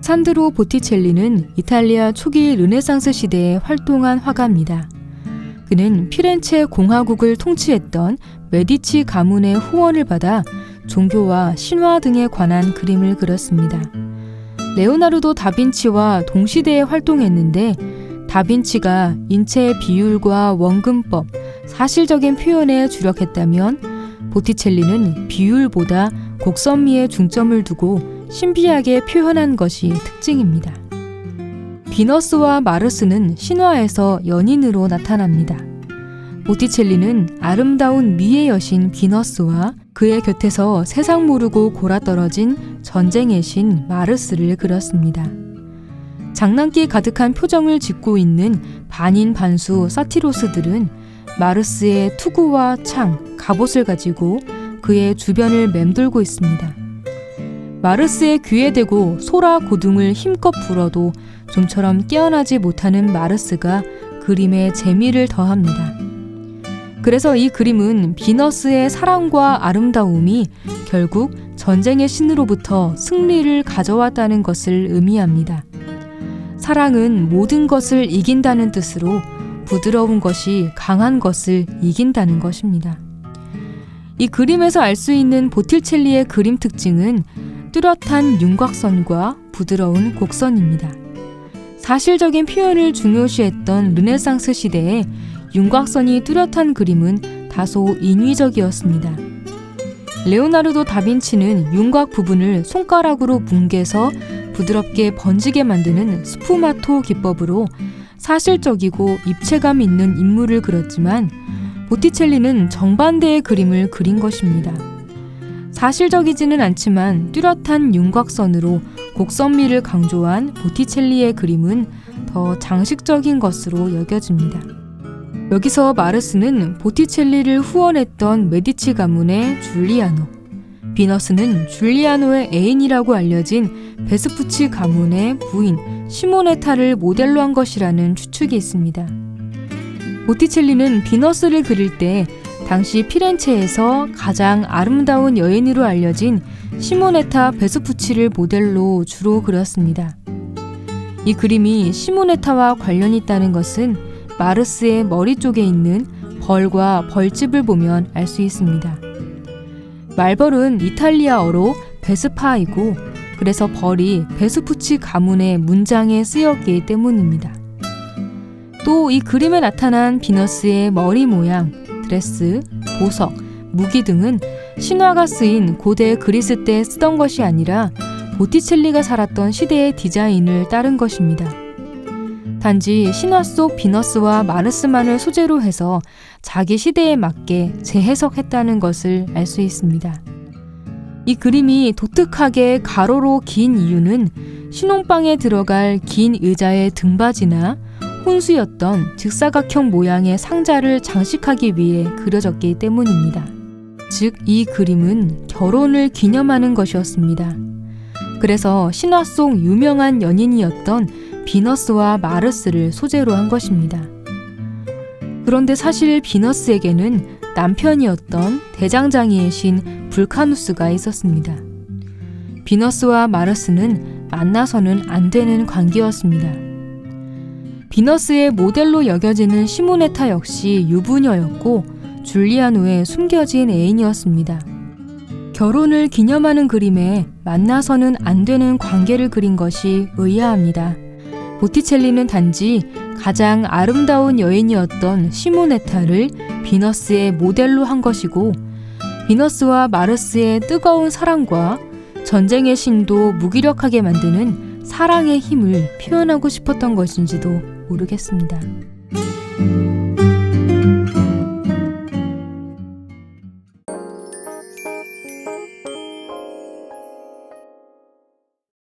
산드로 보티첼리는 이탈리아 초기 르네상스 시대에 활동한 화가입니다. 그는 피렌체 공화국을 통치했던 메디치 가문의 후원을 받아 종교와 신화 등에 관한 그림을 그렸습니다. 레오나르도 다빈치와 동시대에 활동했는데 다빈치가 인체의 비율과 원근법, 사실적인 표현에 주력했다면 보티첼리는 비율보다 곡선미에 중점을 두고 신비하게 표현한 것이 특징입니다. 비너스와 마르스는 신화에서 연인으로 나타납니다. 보티첼리는 아름다운 미의 여신 비너스와 그의 곁에서 세상 모르고 골아떨어진 전쟁의 신 마르스를 그렸습니다. 장난기 가득한 표정을 짓고 있는 반인반수 사티로스들은 마르스의 투구와 창, 갑옷을 가지고 그의 주변을 맴돌고 있습니다. 마르스의 귀에 대고 소라 고둥을 힘껏 불어도 좀처럼 깨어나지 못하는 마르스가 그림에 재미를 더합니다. 그래서 이 그림은 비너스의 사랑과 아름다움이 결국 전쟁의 신으로부터 승리를 가져왔다는 것을 의미합니다. 사랑은 모든 것을 이긴다는 뜻으로 부드러운 것이 강한 것을 이긴다는 것입니다. 이 그림에서 알 수 있는 보티첼리의 그림 특징은 뚜렷한 윤곽선과 부드러운 곡선입니다. 사실적인 표현을 중요시했던 르네상스 시대에 윤곽선이 뚜렷한 그림은 다소 인위적이었습니다. 레오나르도 다빈치는 윤곽 부분을 손가락으로 뭉개서 부드럽게 번지게 만드는 스푸마토 기법으로 사실적이고 입체감 있는 인물을 그렸지만 보티첼리는 정반대의 그림을 그린 것입니다. 사실적이지는 않지만 뚜렷한 윤곽선으로 곡선미를 강조한 보티첼리의 그림은 더 장식적인 것으로 여겨집니다. 여기서 마르스는 보티첼리를 후원했던 메디치 가문의 줄리아노, 비너스는 줄리아노의 애인이라고 알려진 베스푸치 가문의 부인 시모네타를 모델로 한 것이라는 추측이 있습니다. 보티첼리는 비너스를 그릴 때 당시 피렌체에서 가장 아름다운 여인으로 알려진 시모네타 베스푸치를 모델로 주로 그렸습니다. 이 그림이 시모네타와 관련이 있다는 것은 마르스의 머리 쪽에 있는 벌과 벌집을 보면 알 수 있습니다. 말벌은 이탈리아어로 베스파이고 그래서 벌이 베스푸치 가문의 문장에 쓰였기 때문입니다. 또 이 그림에 나타난 비너스의 머리 모양, 드레스, 보석, 무기 등은 신화가 쓰인 고대 그리스 때 쓰던 것이 아니라 보티첼리가 살았던 시대의 디자인을 따른 것입니다. 단지 신화 속 비너스와 마르스만을 소재로 해서 자기 시대에 맞게 재해석했다는 것을 알 수 있습니다. 이 그림이 독특하게 가로로 긴 이유는 신혼방에 들어갈 긴 의자의 등받이나 혼수였던 직사각형 모양의 상자를 장식하기 위해 그려졌기 때문입니다. 즉, 이 그림은 결혼을 기념하는 것이었습니다. 그래서 신화 속 유명한 연인이었던 비너스와 마르스를 소재로 한 것입니다. 그런데 사실 비너스에게는 남편이었던 대장장이의 신 불카누스가 있었습니다. 비너스와 마르스는 만나서는 안 되는 관계였습니다. 비너스의 모델로 여겨지는 시모네타 역시 유부녀였고 줄리아노의 숨겨진 애인이었습니다. 결혼을 기념하는 그림에 만나서는 안 되는 관계를 그린 것이 의아합니다. 보티첼리는 단지 가장 아름다운 여인이었던 시모네타를 비너스의 모델로 한 것이고 비너스와 마르스의 뜨거운 사랑과 전쟁의 신도 무기력하게 만드는 사랑의 힘을 표현하고 싶었던 것인지도 모르겠습니다.